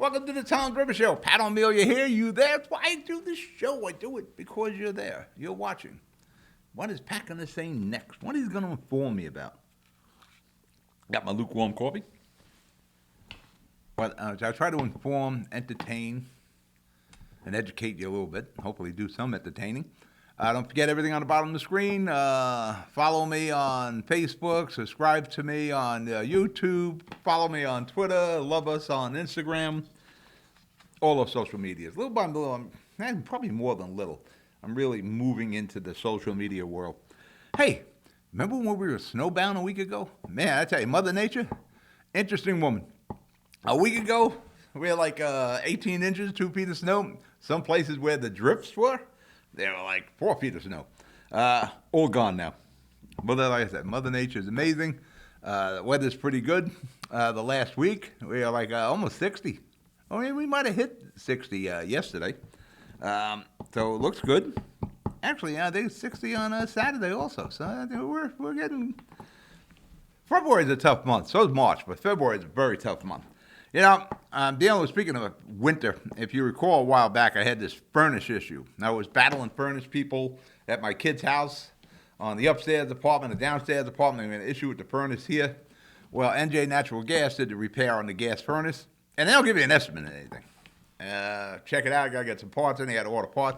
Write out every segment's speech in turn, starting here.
Welcome to the Tom River Show. Pat O Melia here. You there? That's why I do this show. I do it because you're there. You're watching. What is Pat going to say next? What is he going to inform me about? Got my lukewarm coffee. But I try to inform, entertain, and educate you a little bit. Hopefully do some entertaining. Don't forget everything on the bottom of the screen. Follow me on Facebook. Subscribe to me on YouTube. Follow me on Twitter. Love us on Instagram. All of social medias. Little by little, probably more than little, I'm really moving into the social media world. Hey, remember when we were snowbound a week ago? Man, I tell you, Mother Nature, interesting woman. A week ago, we had like 18 inches, 2 feet of snow. Some places where the drifts were, they were like 4 feet of snow. All gone now. But like I said, Mother Nature is amazing. The weather's pretty good. The last week, we are like almost 60. I mean, we might have hit 60 yesterday. So it looks good. Actually, I think it's 60 on Saturday also. So I think we're getting... February is a tough month. So is March, but February is a very tough month. You know, I'm dealing with, speaking of winter, if you recall a while back, I had this furnace issue. I was battling furnace people at my kid's house on the upstairs apartment, the downstairs apartment. We had an issue with the furnace here. Well, NJ Natural Gas did the repair on the gas furnace, and they don't give you an estimate or anything. Check it out. Got to get some parts in. They had to order parts.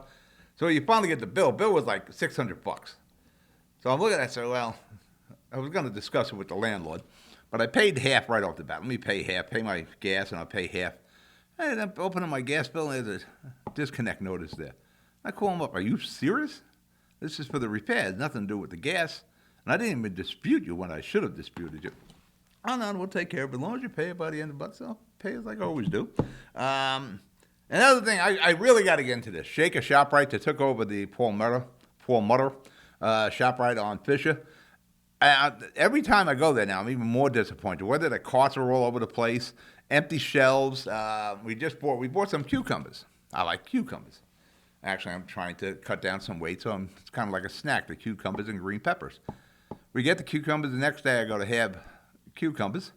So you finally get the bill. Bill was like $600. So I'm looking at it, I said, well, I was going to discuss it with the landlord. But I paid half right off the bat. Let me pay half, pay my gas, and I'll pay half. I ended up opening my gas bill, and there's a disconnect notice there. I call him up. Are you serious? This is for the repairs, nothing to do with the gas. And I didn't even dispute you when I should have disputed you. Oh, no, we'll take care of it. As long as you pay it by the end of the month, so I'll pay as like I always do. Another thing, I really got to get into this. Shaker ShopRite that took over the Paul Mutter ShopRite on Fisher. Every time I go there now, I'm even more disappointed. Whether the carts are all over the place, empty shelves. We bought some cucumbers. I like cucumbers. Actually, I'm trying to cut down some weight, so it's kind of like a snack, the cucumbers and green peppers. We get the cucumbers. The next day I go to have cucumbers,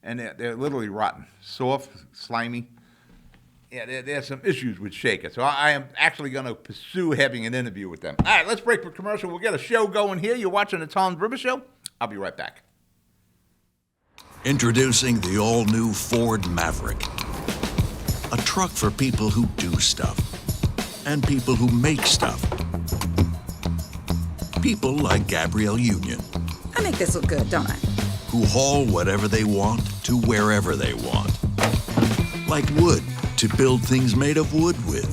and they're literally rotten, soft, slimy. Yeah, there's some issues with Shaker. So I am actually going to pursue having an interview with them. All right, let's break for commercial. We'll get a show going here. You're watching the Tom River Show. I'll be right back. Introducing the all-new Ford Maverick. A truck for people who do stuff. And people who make stuff. People like Gabrielle Union. I make this look good, don't I? Who haul whatever they want to wherever they want. Like wood to build things made of wood with.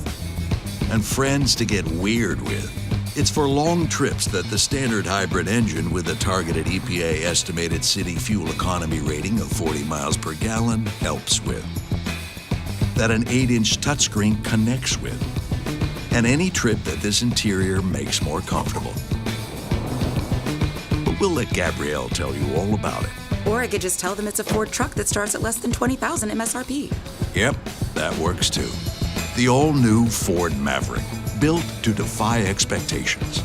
And friends to get weird with. It's for long trips that the standard hybrid engine with a targeted EPA estimated city fuel economy rating of 40 miles per gallon helps with. That an 8-inch touchscreen connects with. And any trip that this interior makes more comfortable. But we'll let Gabrielle tell you all about it. Or I could just tell them it's a Ford truck that starts at less than $20,000 MSRP. Yep, that works too. The all-new Ford Maverick, built to defy expectations.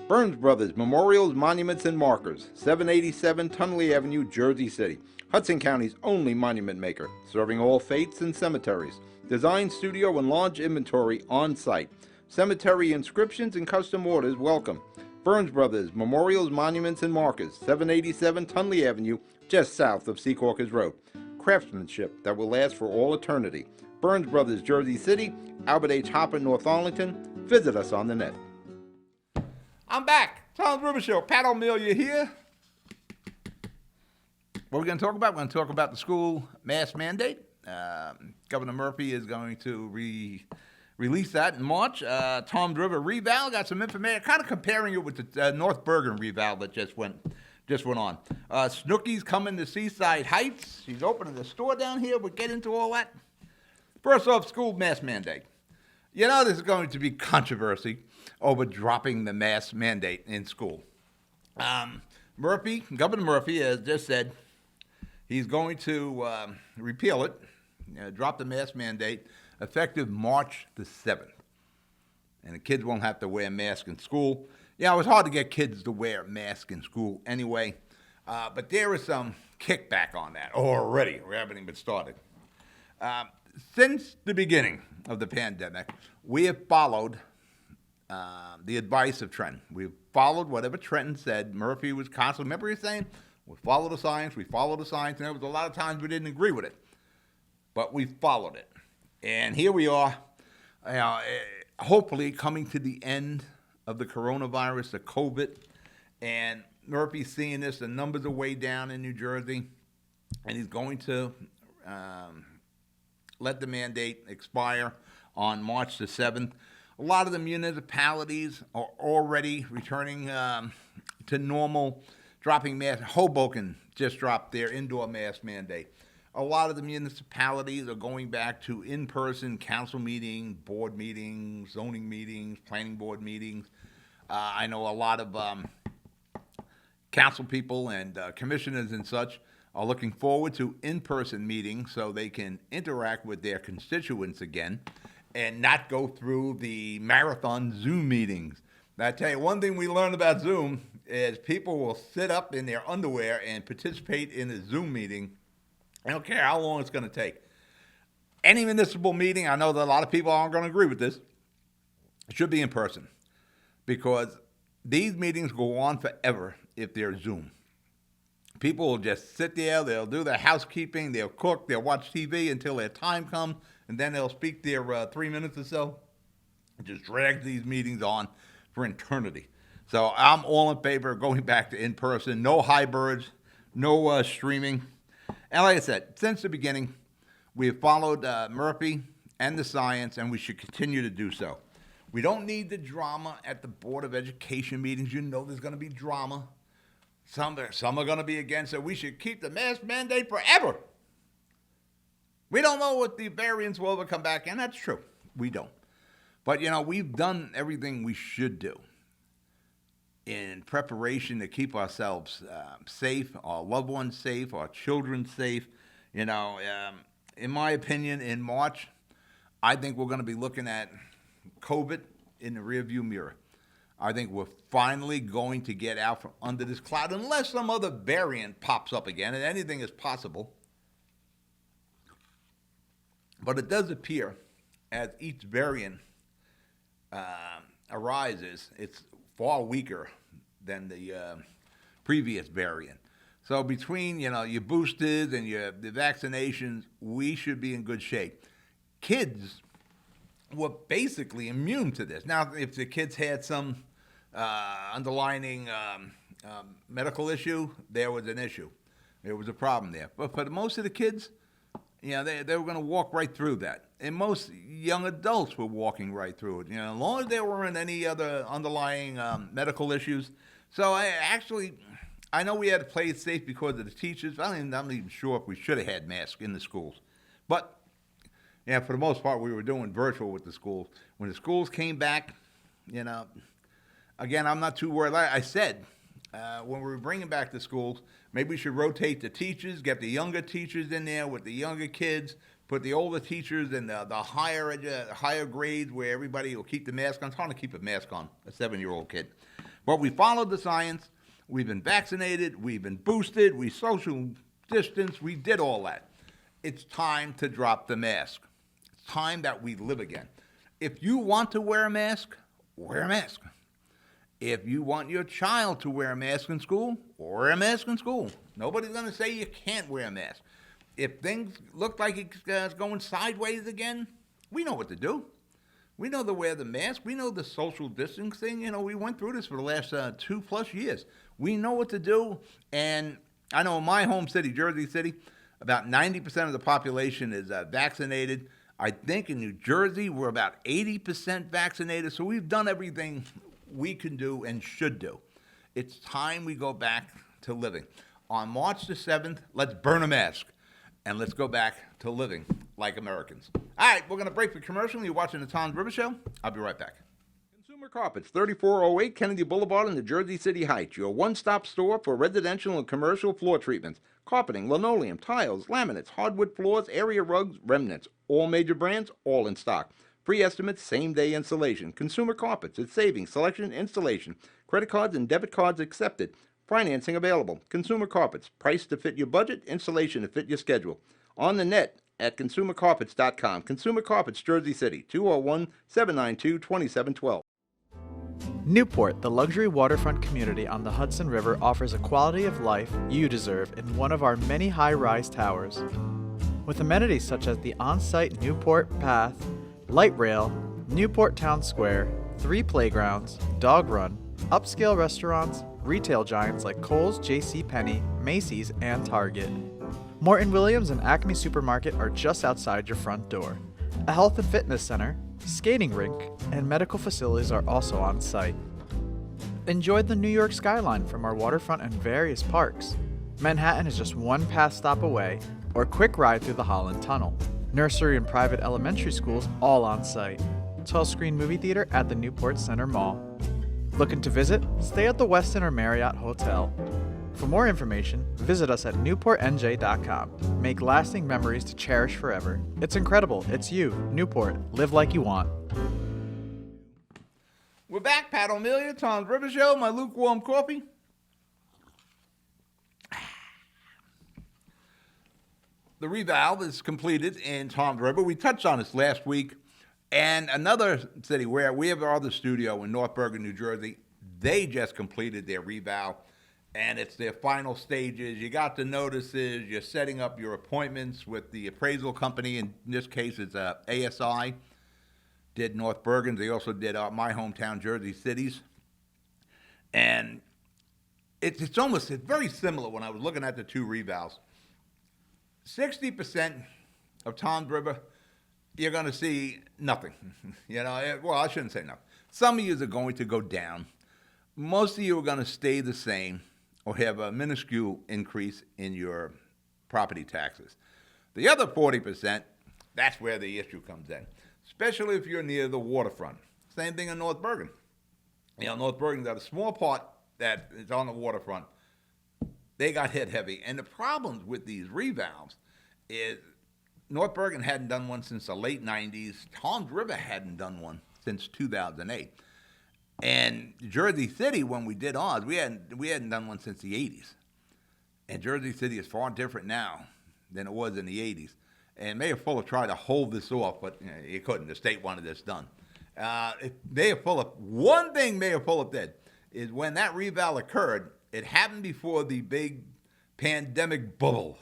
Burns Brothers Memorials, Monuments, and Markers, 787 Tunley Avenue, Jersey City. Hudson County's only monument maker, serving all faiths and cemeteries. Design, studio, and launch inventory on site. Cemetery inscriptions and custom orders welcome. Burns Brothers Memorials, Monuments, and Markers, 787 Tunley Avenue, just south of Secaucus Road. Craftsmanship that will last for all eternity. Burns Brothers, Jersey City, Albert H. Hopper, North Arlington. Visit us on the net. I'm back. Tom's River Show. Pat O Melia here. What are we going to talk about? We're going to talk about the school mask mandate. Governor Murphy is going to release that in March. Tom's River reval, got some information, kind of comparing it with the North Bergen reval that just went on. Snooki's coming to Seaside Heights. She's opening a store down here. We'll get into all that. First off, school mask mandate. You know there's going to be controversy over dropping the mask mandate in school. Governor Murphy has just said he's going to repeal it, drop the mask mandate, effective March the 7th. And the kids won't have to wear masks in school. Yeah, it was hard to get kids to wear masks in school anyway. But there is some kickback on that already. We haven't even started. Since the beginning of the pandemic, we have followed the advice of Trenton. We've followed whatever Trenton said. Murphy was constantly, remember he was saying, we follow the science, and there was a lot of times we didn't agree with it. But we followed it. And here we are, hopefully coming to the end of the coronavirus, the COVID. And Murphy's seeing this, the numbers are way down in New Jersey, and he's going to let the mandate expire on March the 7th. A lot of the municipalities are already returning to normal, dropping masks. Hoboken just dropped their indoor mask mandate. A lot of the municipalities are going back to in-person council meetings, board meetings, zoning meetings, planning board meetings. I know a lot of council people and commissioners and such are looking forward to in-person meetings so they can interact with their constituents again and not go through the marathon Zoom meetings. Now, I tell you, one thing we learned about Zoom is people will sit up in their underwear and participate in a Zoom meeting. I don't care how long it's going to take. Any municipal meeting, I know that a lot of people aren't going to agree with this, it should be in person because these meetings go on forever if they're Zoom. People will just sit there, they'll do their housekeeping, they'll cook, they'll watch TV until their time comes, and then they'll speak their 3 minutes or so. It just drags these meetings on for eternity. So I'm all in favor of going back to in-person, no hybrids, no streaming. And like I said, since the beginning, we have followed Murphy and the science, and we should continue to do so. We don't need the drama at the Board of Education meetings. You know there's going to be drama. Some are going to be against it. We should keep the mask mandate forever. We don't know what the variants will ever come back, and that's true. We don't. But, we've done everything we should do in preparation to keep ourselves safe, our loved ones safe, our children safe. In my opinion, in March, I think we're going to be looking at COVID in the rearview mirror. I think we're finally going to get out from under this cloud, unless some other variant pops up again, and anything is possible. But it does appear, as each variant arises, it's far weaker than the previous variant. So between your boosters and the vaccinations, we should be in good shape. Kids were basically immune to this. Now, if the kids had some underlying medical issue, there was an issue. There was a problem there. But for most of the kids, they were going to walk right through that. And most young adults were walking right through it, as long as there weren't any other underlying medical issues. So I know we had to play it safe because of the teachers. I'm not even sure if we should have had masks in the schools. But, for the most part, we were doing virtual with the schools. When the schools came back, again, I'm not too worried. Like I said, when we were bringing back the schools, maybe we should rotate the teachers, get the younger teachers in there with the younger kids, put the older teachers in the higher grades where everybody will keep the mask on. It's hard to keep a mask on a 7-year-old kid. But we followed the science. We've been vaccinated. We've been boosted. We social distanced. We did all that. It's time to drop the mask. It's time that we live again. If you want to wear a mask, wear a mask. If you want your child to wear a mask in school, wear a mask in school. Nobody's going to say you can't wear a mask. If things look like it's going sideways again, we know what to do. We know to wear the mask. We know the social distancing. We went through this for the last 2+ years. We know what to do. And I know in my home city, Jersey City, about 90% of the population is vaccinated. I think in New Jersey, we're about 80% vaccinated. So we've done everything we can do and should do. It's time we go back to living. On March the 7th, let's burn a mask. And let's go back to living like Americans. All right, we're going to break for commercial. You're watching the Tom's River Show. I'll be right back. Consumer Carpets, 3408 Kennedy Boulevard in the Jersey City Heights. Your one-stop store for residential and commercial floor treatments. Carpeting, linoleum, tiles, laminates, hardwood floors, area rugs, remnants. All major brands, all in stock. Free estimates, same-day installation. Consumer Carpets, it's savings, selection, installation. Credit cards and debit cards accepted. Financing available. Consumer Carpets. Price to fit your budget. Installation to fit your schedule. On the net at consumercarpets.com. Consumer Carpets, Jersey City. 201-792-2712. Newport, the luxury waterfront community on the Hudson River, offers a quality of life you deserve in one of our many high-rise towers. With amenities such as the on-site Newport Path, light rail, Newport Town Square, 3 playgrounds, dog run, upscale restaurants, retail giants like Kohl's, JCPenney, Macy's, and Target. Morton Williams and Acme Supermarket are just outside your front door. A health and fitness center, skating rink, and medical facilities are also on site. Enjoy the New York skyline from our waterfront and various parks. Manhattan is just one pass stop away, or quick ride through the Holland Tunnel. Nursery and private elementary schools all on site. 12-screen movie theater at the Newport Center Mall. Looking to visit? Stay at the Westin or Marriott Hotel. For more information, visit us at newportnj.com. Make lasting memories to cherish forever. It's incredible. It's you, Newport. Live like you want. We're back, Pat O Melia, Tom's River Show, my lukewarm coffee. The revalve is completed in Tom's River. We touched on this last week. And another city where we have our other studio in North Bergen, New Jersey, they just completed their revalve, and it's their final stages. You got the notices. You're setting up your appointments with the appraisal company. In this case, it's ASI. Did North Bergen. They also did my hometown, Jersey City's. And it's very similar when I was looking at the two revalves. 60% of Tom's River, you're going to see nothing. Well, I shouldn't say nothing. Some of you are going to go down. Most of you are going to stay the same or have a minuscule increase in your property taxes. The other 40%, that's where the issue comes in, especially if you're near the waterfront. Same thing in North Bergen. North Bergen's got a small part that is on the waterfront. They got hit heavy. And the problems with these revalves is North Bergen hadn't done one since the late 90s. Tom's River hadn't done one since 2008. And Jersey City, when we did ours, we hadn't done one since the 80s. And Jersey City is far different now than it was in the 80s. And Mayor Fuller tried to hold this off, but he couldn't. The state wanted this done. One thing Mayor Fuller did is when that reval occurred, it happened before the big pandemic bubble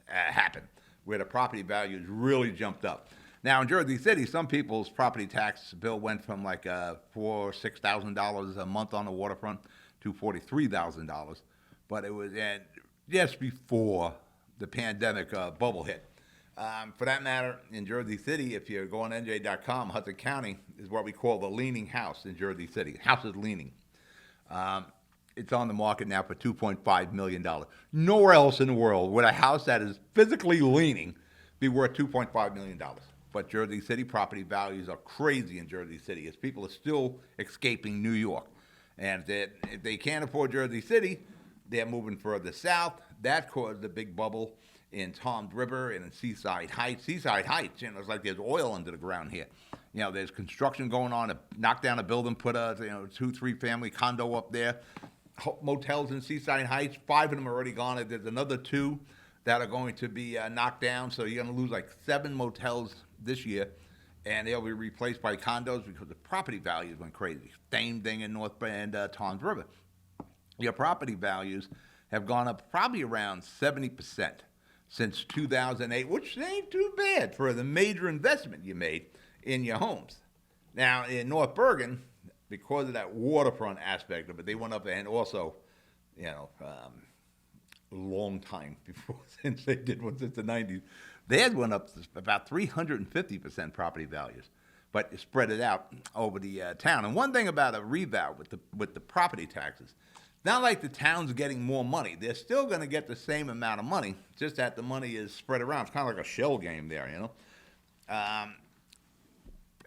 happened, where the property values really jumped up. Now, in Jersey City, some people's property tax bill went from like $4,000 or $6,000 a month on the waterfront to $43,000. But it was just before the pandemic bubble hit. For that matter, in Jersey City, if you go on NJ.com, Hudson County is what we call the leaning house in Jersey City. House is leaning. It's on the market now for $2.5 million. Nowhere else in the world would a house that is physically leaning be worth $2.5 million. But Jersey City property values are crazy in Jersey City as people are still escaping New York. And if they can't afford Jersey City, they're moving further south. That caused a big bubble in Tom's River and in Seaside Heights. Seaside Heights, it's like there's oil under the ground here. There's construction going on. Knock down a building, put a 2-3 family condo up there. Motels in Seaside Heights, 5 of them are already gone. There's another 2 that are going to be knocked down. So you're going to lose like 7 motels this year, and they'll be replaced by condos because the property values went crazy. Same thing in North and Tom's River. Your property values have gone up probably around 70% since 2008, which ain't too bad for the major investment you made in your homes. Now, in North Bergen, because of that waterfront aspect of it, they went up and also, a long time before, since they did one since the 90s, they had went up about 350% property values, but you spread it out over the town. And one thing about a reval with the property taxes, it's not like the town's getting more money. They're still going to get the same amount of money, just that the money is spread around. It's kind of like a shell game there,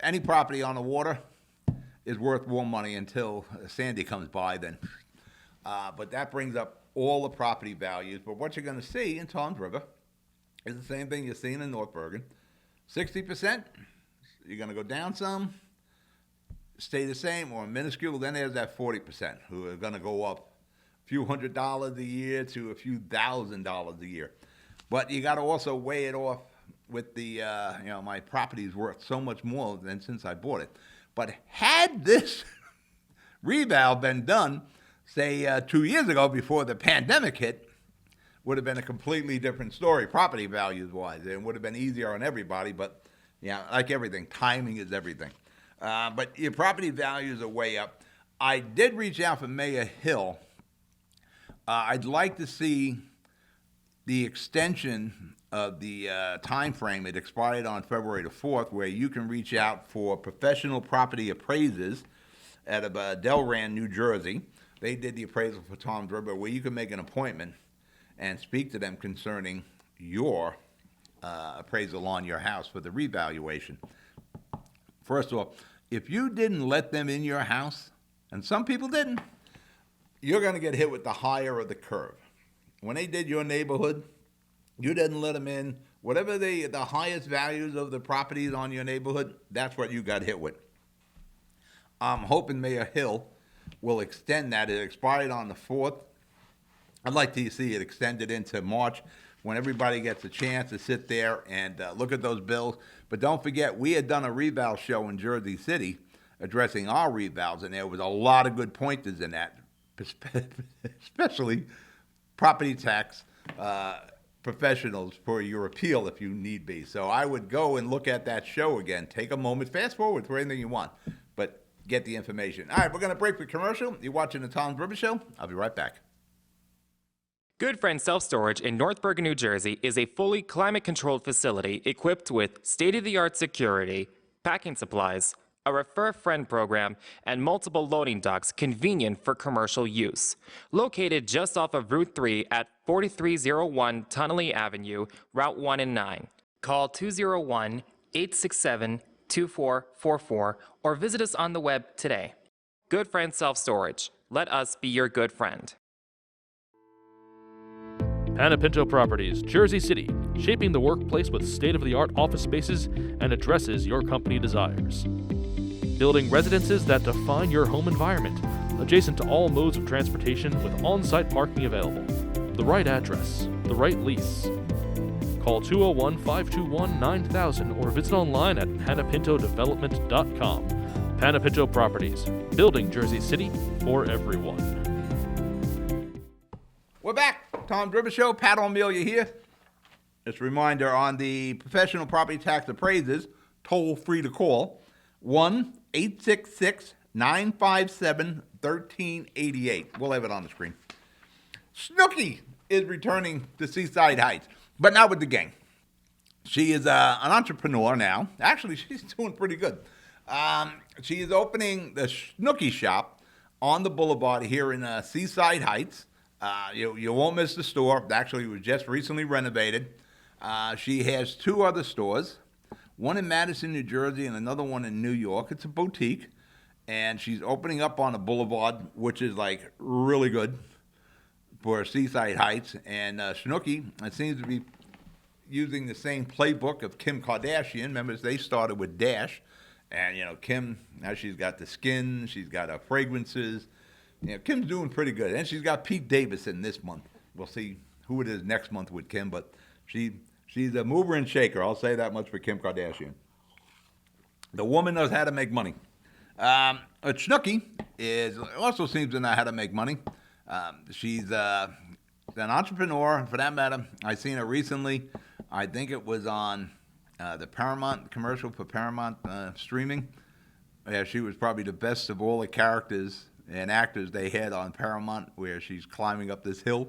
Any property on the water is worth more money until Sandy comes by then. But that brings up all the property values. But what you're going to see in Tom's River is the same thing you're seeing in North Bergen. 60%, you're going to go down some, stay the same, or minuscule. Then there's that 40% who are going to go up few $100s a year to a few $1,000s a year. But you got to also weigh it off with the, my property's worth so much more than since I bought it. But had this reval been done, say, 2 years ago before the pandemic hit, would have been a completely different story, property values wise. It would have been easier on everybody, but yeah, like everything, timing is everything. But your property values are way up. I did reach out for Mayor Hill. I'd like to see the extension of the time frame. It expired on February the 4th, where you can reach out for professional property appraisers out of Delran, New Jersey. They did the appraisal for Tom's River, where you can make an appointment and speak to them concerning your appraisal on your house for the revaluation. First of all, if you didn't let them in your house, and some people didn't, you're going to get hit with the higher of the curve. When they did your neighborhood, you didn't let them in. Whatever the highest values of the properties on your neighborhood, that's what you got hit with. I'm hoping Mayor Hill will extend that. It expired on the 4th. I'd like to see it extended into March when everybody gets a chance to sit there and look at those bills. But don't forget, we had done a reval show in Jersey City addressing our revals, and there was a lot of good pointers in that, especially property tax professionals for your appeal if you need be. So I would go and look at that show again. Take a moment, fast forward for anything you want, but get the information. All right, we're going to break for commercial. You're watching the Tom's River Show. I'll be right back. Good Friend Self Storage in North Bergen, New Jersey is a fully climate-controlled facility equipped with state-of-the-art security, packing supplies, a Refer Friend program, and multiple loading docks convenient for commercial use. Located just off of Route 3 at 4301 Tunnelly Avenue, Route 1 and 9. Call 201-867-2444 or visit us on the web today. Good Friend Self Storage. Let us be your good friend. Panapinto Properties, Jersey City, shaping the workplace with state-of-the-art office spaces and addresses your company desires. Building residences that define your home environment, adjacent to all modes of transportation with on-site parking available. The right address, the right lease. Call 201-521-9000 or visit online at panapintodevelopment.com. Panapinto Properties, building Jersey City for everyone. We're back. Tom's River Show. Pat O Melia here. Just a reminder on the professional property tax appraisers, toll free to call 1-866-957-1388. We'll have it on the screen. Snooki is returning to Seaside Heights, but not with the gang. She is an entrepreneur now. Actually, she's doing pretty good. She is opening the Snooki shop on the boulevard here in Seaside Heights. You won't miss the store. Actually, it was just recently renovated. She has two other stores, one in Madison, New Jersey, and another one in New York. It's a boutique, and she's opening up on a boulevard, which is like really good for Seaside Heights. And Snooki, it seems to be using the same playbook of Kim Kardashian. Remember, they started with Dash, and Kim, now she's got the skin, she's got her fragrances. Kim's doing pretty good. And she's got Pete Davidson this month. We'll see who it is next month with Kim, but she's a mover and shaker. I'll say that much for Kim Kardashian. The woman knows how to make money. Snooki also seems to know how to make money. She's an entrepreneur. For that matter, I seen her recently. I think it was on the Paramount commercial for Paramount streaming. Yeah, she was probably the best of all the characters and actors they had on Paramount, where she's climbing up this hill.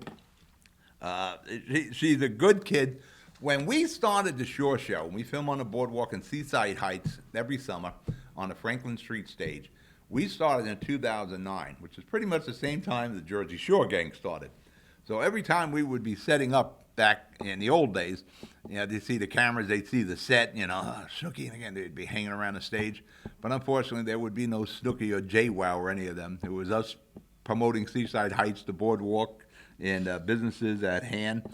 She's a good kid. When we started the Shore Show, we film on the boardwalk in Seaside Heights every summer on the Franklin Street stage. We started in 2009, which is pretty much the same time the Jersey Shore gang started. So every time we would be setting up back in the old days, they'd see the cameras, they'd see the set, Snooki, and again, they'd be hanging around the stage. But unfortunately, there would be no Snooki or JWoww or any of them. It was us promoting Seaside Heights, the boardwalk, and businesses at hand.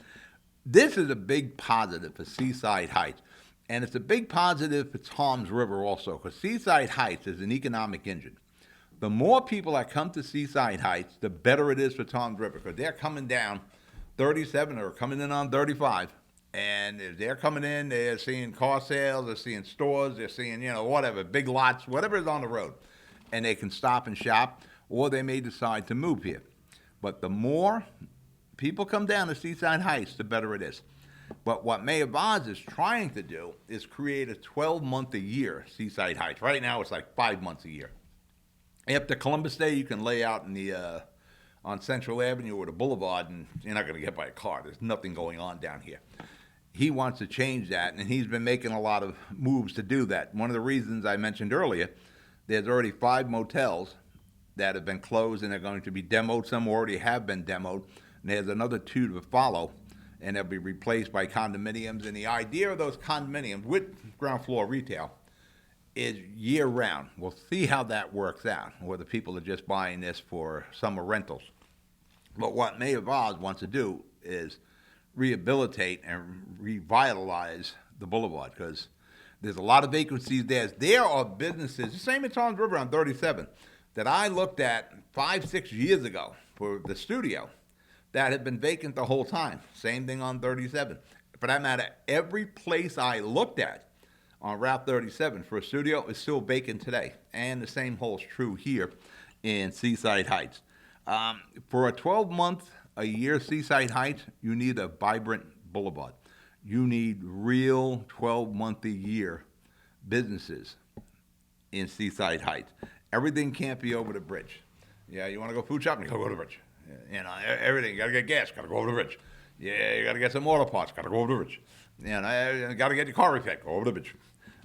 This is a big positive for Seaside Heights. And it's a big positive for Tom's River also, because Seaside Heights is an economic engine. The more people that come to Seaside Heights, the better it is for Tom's River, because they're coming down 37 or coming in on 35. And if they're coming in, they're seeing car sales, they're seeing stores, they're seeing, whatever, big lots, whatever is on the road. And they can stop and shop, or they may decide to move here. But the more people come down to Seaside Heights, the better it is. But what Mayor Vaz is trying to do is create a 12-month-a-year Seaside Heights. Right now, it's like 5 months a year. After Columbus Day, you can lay out in the on Central Avenue or the Boulevard, and you're not going to get by a car. There's nothing going on down here. He wants to change that, and he's been making a lot of moves to do that. One of the reasons I mentioned earlier, there's already 5 motels that have been closed and are going to be demoed. Some already have been demoed, and there's another 2 to follow, and they'll be replaced by condominiums. And the idea of those condominiums with ground floor retail is year-round. We'll see how that works out, whether people are just buying this for summer rentals. But what Mayor Vaz wants to do is rehabilitate and revitalize the boulevard, because there's a lot of vacancies there. There are businesses, the same in Tom's River on 37, that I looked at 5-6 years ago for the studio that had been vacant the whole time. Same thing on 37. For that matter, every place I looked at on Route 37 for a studio is still vacant today. And the same holds true here in Seaside Heights. For a 12-month-a-year Seaside Heights, you need a vibrant boulevard. You need real 12-month-a-year businesses in Seaside Heights. Everything can't be over the bridge. Yeah, you want to go food shopping? You got to go to the bridge. Everything. You got to get gas. Got to go over the bridge. Yeah, you got to get some auto parts. Got to go over the bridge. You got to get your car repaired. Go over the bridge.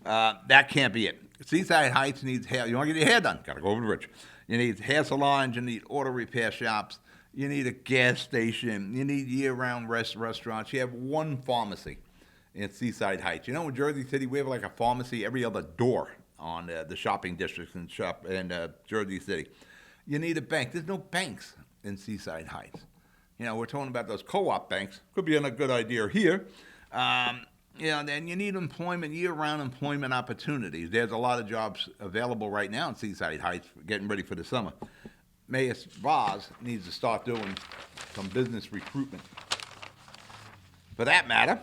That can't be it. Seaside Heights needs hair. You want to get your hair done? Got to go over the bridge. You need hair salons. You need auto repair shops. You need a gas station. You need year-round restaurants. You have one pharmacy in Seaside Heights. In Jersey City, we have like a pharmacy every other door on the shopping districts in Jersey City. You need a bank. There's no banks in Seaside Heights. We're talking about those co-op banks. Could be a good idea here. Then you need employment, year-round employment opportunities. There's a lot of jobs available right now in Seaside Heights, getting ready for the summer. Mayor Vaz needs to start doing some business recruitment. For that matter,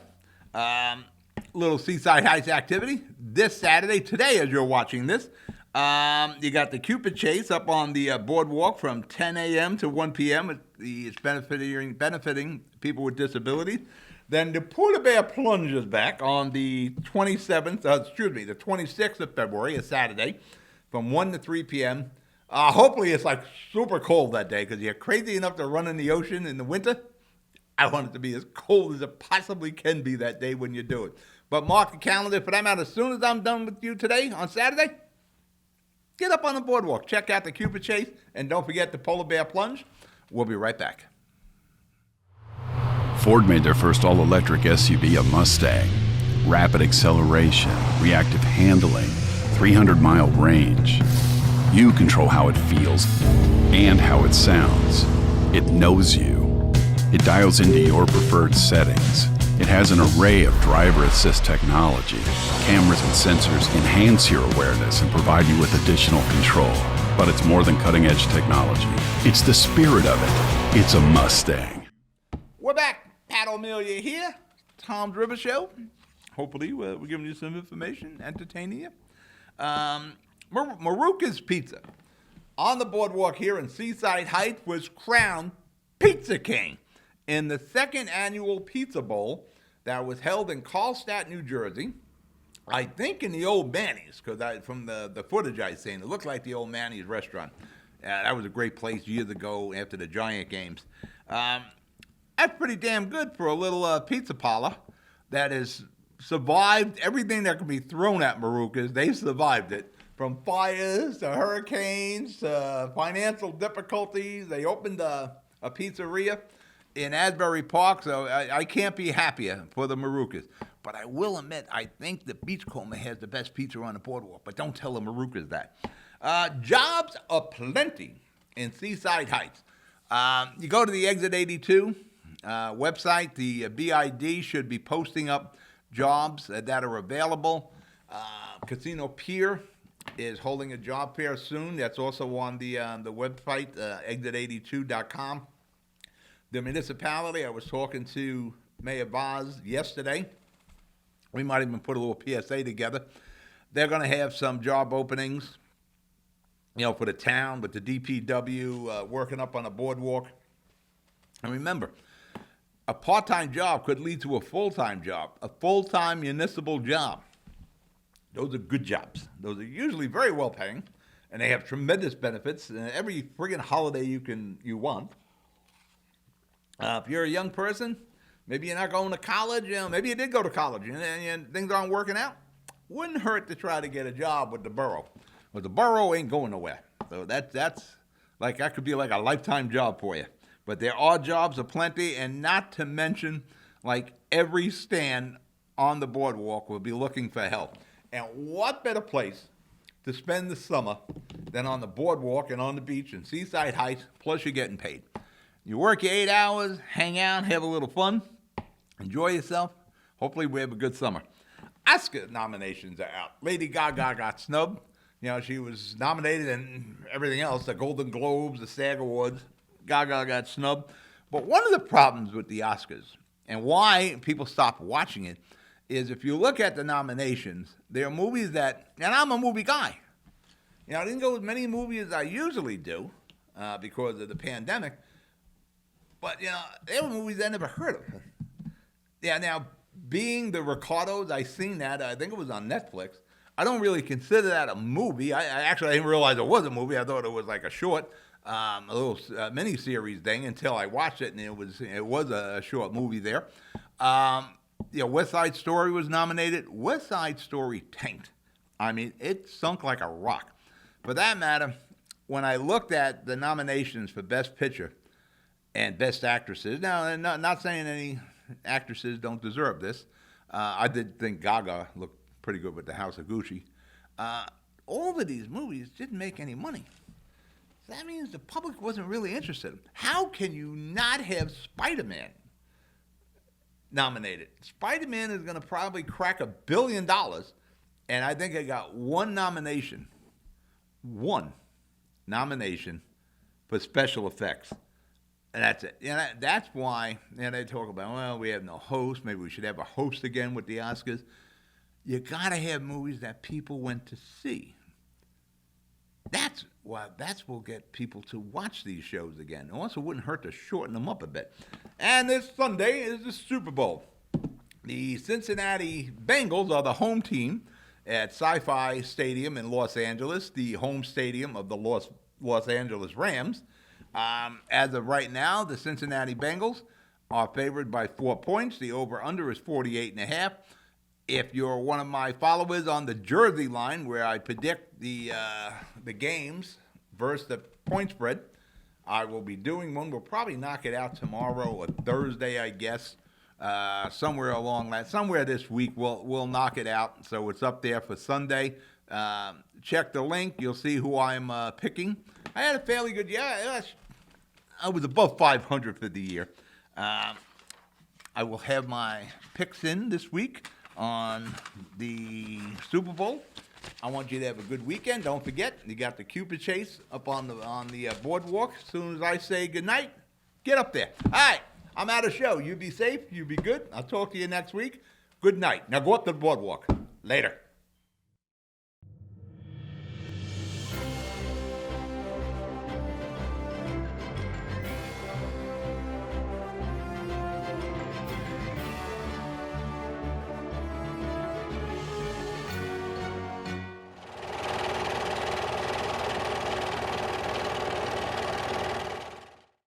little Seaside Heights activity this Saturday, today as you're watching this. You got the Cupid Chase up on the boardwalk from 10 a.m. to 1 p.m. It's benefiting people with disabilities. Then the Polar Bear Plunge is back on the 26th of February, a Saturday, from 1 to 3 p.m. Hopefully it's like super cold that day, because you're crazy enough to run in the ocean in the winter. I want it to be as cold as it possibly can be that day when you do it. But mark the calendar for that matter. As soon as I'm done with you today on Saturday, get up on the boardwalk, check out the Cupid Chase, and don't forget the Polar Bear Plunge. We'll be right back. Ford made their first all-electric SUV a Mustang. Rapid acceleration, reactive handling, 300-mile range. You control how it feels and how it sounds. It knows you. It dials into your preferred settings. It has an array of driver assist technology. Cameras and sensors enhance your awareness and provide you with additional control. But it's more than cutting-edge technology. It's the spirit of it. It's a Mustang. We're back. Pat O Melia here. Tom's River Show. Hopefully we're giving you some information, entertaining you. Maruka's Pizza on the boardwalk here in Seaside Heights was crowned Pizza King in the second annual Pizza Bowl that was held in Carlstadt, New Jersey. I think in the Old Manny's, because from the footage I've seen, it looked like the Old Manny's restaurant. That was a great place years ago after the Giant games. That's pretty damn good for a little pizza parlor that has survived everything that can be thrown at Maruka's. They survived it. From fires to hurricanes to financial difficulties. They opened a pizzeria in Asbury Park, so I can't be happier for the Marukas. But I will admit, I think the Beachcomber has the best pizza on the boardwalk, but don't tell the Marukas that. Jobs are plenty in Seaside Heights. You go to the Exit 82 website, the BID should be posting up jobs that are available. Casino Pier is holding a job fair soon. That's also on the website, exit82.com. The municipality, I was talking to Mayor Vaz yesterday. We might even put a little PSA together. They're going to have some job openings, for the town, with the DPW working up on a boardwalk. And remember, a part-time job could lead to a full-time job, a full-time municipal job. Those are good jobs. Those are usually very well paying, and they have tremendous benefits. And every friggin' holiday you want. If you're a young person, maybe you're not going to college. Maybe you did go to college and things aren't working out. Wouldn't hurt to try to get a job with the borough. But the borough ain't going nowhere. So that could be like a lifetime job for you. But there are jobs aplenty, and not to mention, like, every stand on the boardwalk will be looking for help. And what better place to spend the summer than on the boardwalk and on the beach in Seaside Heights, plus you're getting paid. You work your 8 hours, hang out, have a little fun, enjoy yourself. Hopefully we have a good summer. Oscar nominations are out. Lady Gaga got snubbed. She was nominated and everything else, the Golden Globes, the SAG Awards. Gaga got snubbed. But one of the problems with the Oscars, and why people stop watching it, is if you look at the nominations, there are movies that, and I'm a movie guy. I didn't go as many movies as I usually do because of the pandemic. But, there were movies I never heard of. Yeah, now, being the Ricardos, I seen that. I think it was on Netflix. I don't really consider that a movie. I didn't realize it was a movie. I thought it was like a short, a little mini-series thing until I watched it, and it was a short movie there. West Side Story was nominated. West Side Story tanked. I mean, it sunk like a rock. For that matter, when I looked at the nominations for Best Picture and Best Actresses, now, not saying any actresses don't deserve this. I did think Gaga looked pretty good with the House of Gucci. All of these movies didn't make any money. So that means the public wasn't really interested. How can you not have Spider-Man nominated? Spider-Man is going to probably crack $1 billion, and I think I got one nomination for special effects. And that's it. That's why they talk about, well, we have no host. Maybe we should have a host again with the Oscars. You got to have movies that people went to see. That's what will get people to watch these shows again. It also wouldn't hurt to shorten them up a bit. And this Sunday is the Super Bowl. The Cincinnati Bengals are the home team at SoFi Stadium in Los Angeles, the home stadium of the Los Angeles Rams. As of right now, the Cincinnati Bengals are favored by 4 points. The over-under is 48.5. If you're one of my followers on the Jersey line, where I predict the games versus the point spread, I will be doing one. We'll probably knock it out tomorrow or Thursday, I guess. Somewhere along that, somewhere this week, we'll knock it out. So it's up there for Sunday. Check the link. You'll see who I'm picking. I had a fairly good year. I was above 500 for the year. I will have my picks in this week on the Super Bowl. I want you to have a good weekend. Don't forget, you got the Cupid Chase up on the boardwalk. As soon as I say goodnight, get up there. All right, I'm out of show. You be safe. You be good. I'll talk to you next week. Good night. Now go up to the boardwalk. Later.